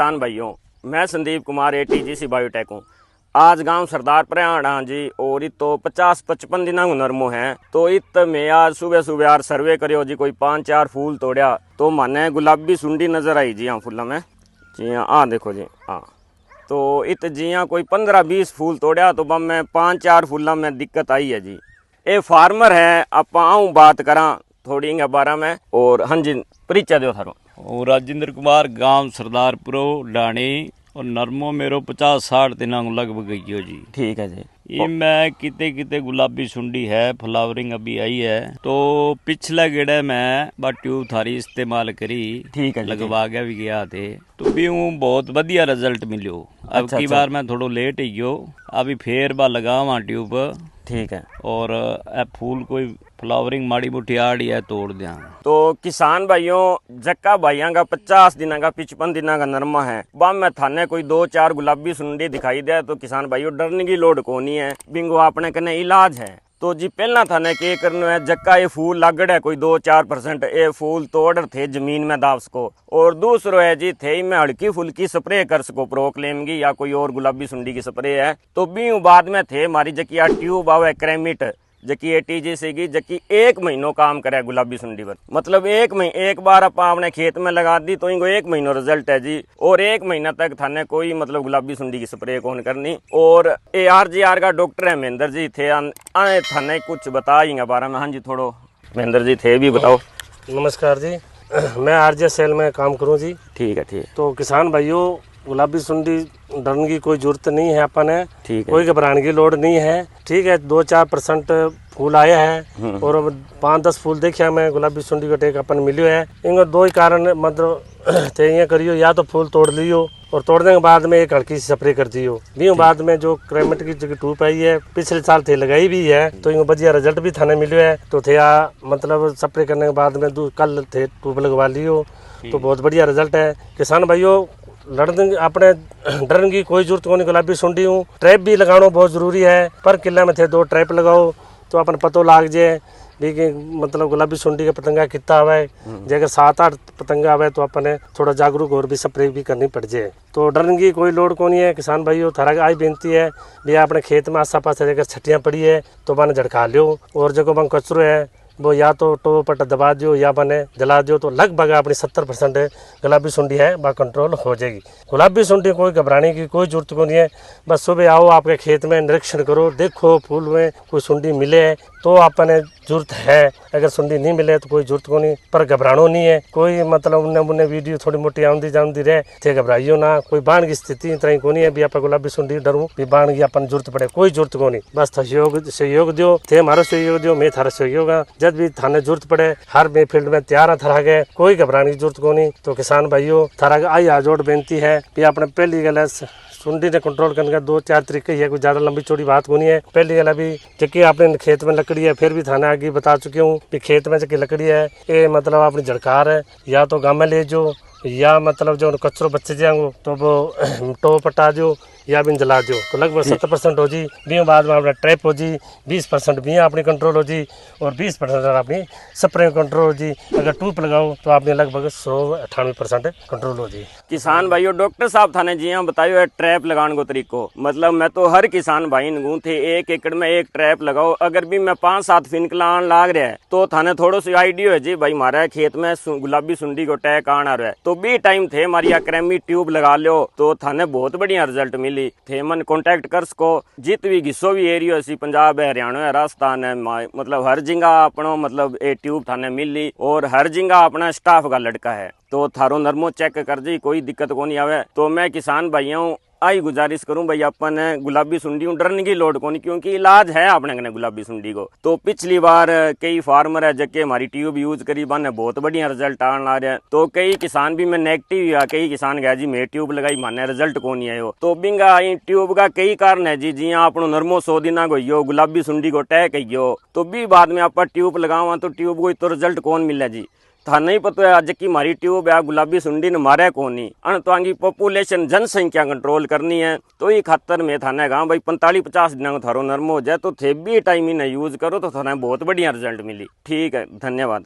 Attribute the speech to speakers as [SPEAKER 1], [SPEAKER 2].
[SPEAKER 1] किसान भाइयों, मैं संदीप कुमार ATGC बायोटेक हूँ। आज गांव सरदार प्रयाणा जी और इत तो 50-55 दिना नरमो है। तो इत में आज सुबह सुबह यार सर्वे करियो जी, कोई 5-4 फूल तोड़िया तो माने गुलाबी सुंडी नजर आई जी। हाँ फूलों में जी हाँ देखो जी हाँ। तो इत जी हाँ कोई 15-20 फूल तोड़िया तो बम में 5-4 फूलों में दिक्कत आई है जी। ये फार्मर है, आप आऊँ बात करा थोड़ी इनके बारे में। और हाँ जी परिचय दो थारो।
[SPEAKER 2] और राजेंद्र कुमार, गांव सरदारपुरो डाणी, और नरमो मेरो 50-60 दिना लगभग गई हो जी।
[SPEAKER 1] ठीक है जी।
[SPEAKER 2] ये मैं किते किते गुलाबी सुंडी है, फ्लावरिंग अभी आई है। तो पिछले गेड़े में बा ट्यूब थारी इस्तेमाल करी,
[SPEAKER 1] ठीक है जी,
[SPEAKER 2] लगवा के भी गया थे तो भी बहुत बढ़िया रिजल्ट मिलो। अब की बार मैं थोड़ा लेट ही गयो, अभी फिर बा लगावा ट्यूब।
[SPEAKER 1] ठीक है।
[SPEAKER 2] और फूल कोई फ्लावरिंग माड़ी मोटी आड़ी है तोड़ दिया।
[SPEAKER 1] तो किसान भाइयों, जक्का भाइयों का 50 दिना का 55 दिना का नरमा है, बम में थाने कोई 2-4 गुलाबी सुंडी दिखाई दे तो किसान भाइयों डरने की लोड कोनी है, बिंगो अपने कने इलाज है। तो जी पहला थाने के करना है, जक्का ये फूल लागड़ है कोई 2-4% ये फूल तोड़ थे जमीन में दाव सको। और दूसरो है जी थे में हल्की फुल्की स्प्रे कर सको, प्रोक्लेम की या कोई और गुलाबी सुंडी की स्प्रे है। तो भी बाद में थे हमारी जकी ट्यूब आवे क्रेमिट जकी ATGC की, जकी 1 महीनों काम करे गुलाबी सुंडी पर। मतलब एक बार आप अपने खेत में लगा दी तो इनको 1 महीनों रिजल्ट है जी। और 1 महीना तक थाने कोई मतलब गुलाबी सुंडी की स्प्रे कौन करनी। और ARGR का डॉक्टर है महेंद्र जी थे, आए थाने कुछ बताएंगे बारे में। हाँ जी थोड़ो महेंद्र जी थे भी बताओ।
[SPEAKER 3] नमस्कार जी, मैं RJ सेल में काम करूँ जी।
[SPEAKER 1] ठीक है। ठीक
[SPEAKER 3] तो किसान भाइयों, गुलाबी सुंडी डरने की कोई जरूरत नहीं है अपन है।
[SPEAKER 1] ठीक है।
[SPEAKER 3] कोई घबराने की लोड नहीं है। ठीक है, 2-4% फूल आया है और 5-10 फूल देखिए मैं गुलाबी सुंडी का टेक अपन मिलियो है। इनको 2 ही कारण मतलब थे ये करियो, या तो फूल तोड़ लियो और तोड़ने के बाद में एक हल्की सी स्प्रे कर दियो। भी बाद में जो क्रेमेट की जो ट्यूब आई है पिछले साल थे लगाई भी है तो इनको बढ़िया रिजल्ट भी थाने मिलियो है। तो थे मतलब स्प्रे करने के बाद में कल थे ट्यूब लगवा लियो तो बहुत बढ़िया रिजल्ट है। किसान भाइयों, लड़ने अपने डरने की कोई जरूरत नहीं। गुलाबी सुंडी हूँ, ट्रैप भी लगाना बहुत जरूरी है। पर किला में थे 2 ट्रैप लगाओ तो अपन पतो लाग जाए भी कि मतलब गुलाबी सुंडी के पतंगा कितना आवे। जगह 7-8 पतंगा आवे तो अपने थोड़ा जागरूक और भी स्प्रे भी करनी पड़ जाए। तो डरने की कोई लोड को नहीं है। किसान भाइयों, थारा आई बेनती है भी अपने खेत में आसा पास जगह छटियाँ पड़ी है तो बन झड़का लियो। और जो बन कचरो है वो या तो टो पट दबा दो या बने जला दो तो लगभग अपनी 70% गुलाबी सुंडी है वह कंट्रोल हो जाएगी। गुलाबी सुंडी कोई घबराने की कोई जरूरत को नहीं है। बस सुबह आओ, आपके खेत में निरीक्षण करो, देखो फूल में कोई सुंडी मिले तो अपने जरूरत है, अगर सुंडी नहीं मिले तो कोई जरूरत को नहीं। पर घबरानो नहीं है कोई, मतलब उन्हें वीडियो थोड़ी मोटी आंदी जाती रहे थे, घबराइयो ना। कोई बाण की स्थिति इतना ही को नहीं है भी आप गुलाबी सुंडी डरूँ भी बाण की अपन जरूरत पड़े, कोई जरूरत को नहीं। बस सहयोग दो थे, हमारा सहयोग दो, मैं थारा सहयोग। जब भी थाने जरूरत पड़े हर मैं फील्ड में तैयार है थारा के, कोई घबराने की जरूरत को नहीं। तो किसान भाइयों, थारा आई आजोड़ बेनती है कि अपने पहली गल सुंडी ने कंट्रोल करने का 2-4 तरीके ही है, कोई ज़्यादा लंबी चौड़ी बात को नहीं है। पहली गल अभी जबकि आपने खेत में लकड़ी है, फिर भी थाने आगे बता चुके हूँ कि खेत में जबकि लकड़ी है ये मतलब अपनी झड़कार है, या तो गाँव में ले जो या मतलब जो कचरो बच्चे जाएंगे तो वो टो पटा दो या भी जला दो तो लगभग 70% हो जी। भी बाद में अपना ट्रैप हो जी, 20% भी अपनी कंट्रोल हो जी और 20% अपनी स्प्रे कंट्रोल हो जी। अगर ट्यूब लगाओ तो आपने लगभग 100-98% कंट्रोल हो जी।
[SPEAKER 1] किसान भाइयों, डॉक्टर साहब थाने जी हाँ बताइयो है ट्रैप लगाने को तरीको। मतलब मैं तो हर किसान भाई नगू थे 1 एकड़ में 1 ट्रैप लगाओ। अगर भी मैं 5-7 फिनकला आन लाग रहा है तो थाने थोड़ो सी आइडिया है जी भाई हमारे खेत में गुलाबी सुंडी को टैक आना रहा है तो भी टाइम थे हमारी क्रेमी ट्यूब लगा लो तो थाने बहुत बढ़िया रिजल्ट मिली थे। मन कॉन्टेक्ट कर सको जित भी घिसो भी एरियो सी, पंजाब है, हरियाणा है, राजस्थान है, मतलब हर जगह अपनो मतलब ये ट्यूब थाने मिली और हर जगह अपना स्टाफ का लड़का है। तो थारो नरमो चेक कर जी, कोई दिक्कत को नहीं आवे। तो मैं किसान भाइयों आई गुजारिश करूं भाई अपन गुलाबी सुंडी डरने की लोड को नहीं, क्योंकि इलाज है अपने कने गुलाबी सुंडी को। तो पिछली बार कई फार्मर है जबकि हमारी ट्यूब यूज करी बन बहुत बढ़िया रिजल्ट आने आ रहा है। तो कई किसान भी मैं नेगेटिव या कई किसान गया जी मैं ट्यूब लगाई माने रिजल्ट को नहीं आयो। तो बिंगा ट्यूब का कई कारण है जी, जिया अपनो नरमो 100 दिना को हो गुलाबी सुंडी को टैक हो तो भी बाद में आप ट्यूब लगावा तो ट्यूब को तो रिजल्ट कौन मिले जी। था नहीं पता है आज की हमारी ट्यूब है गुलाबी सुंडी ने मारे कौन नहीं अन तो आगे पॉपुलेशन जनसंख्या कंट्रोल करनी है। तो ये खातर में थाने कहा भाई 45-50 दिन थारो नरमो हो जाए तो थे भी टाइम ही यूज करो तो थाने बहुत बढ़िया रिजल्ट मिली। ठीक है, धन्यवाद।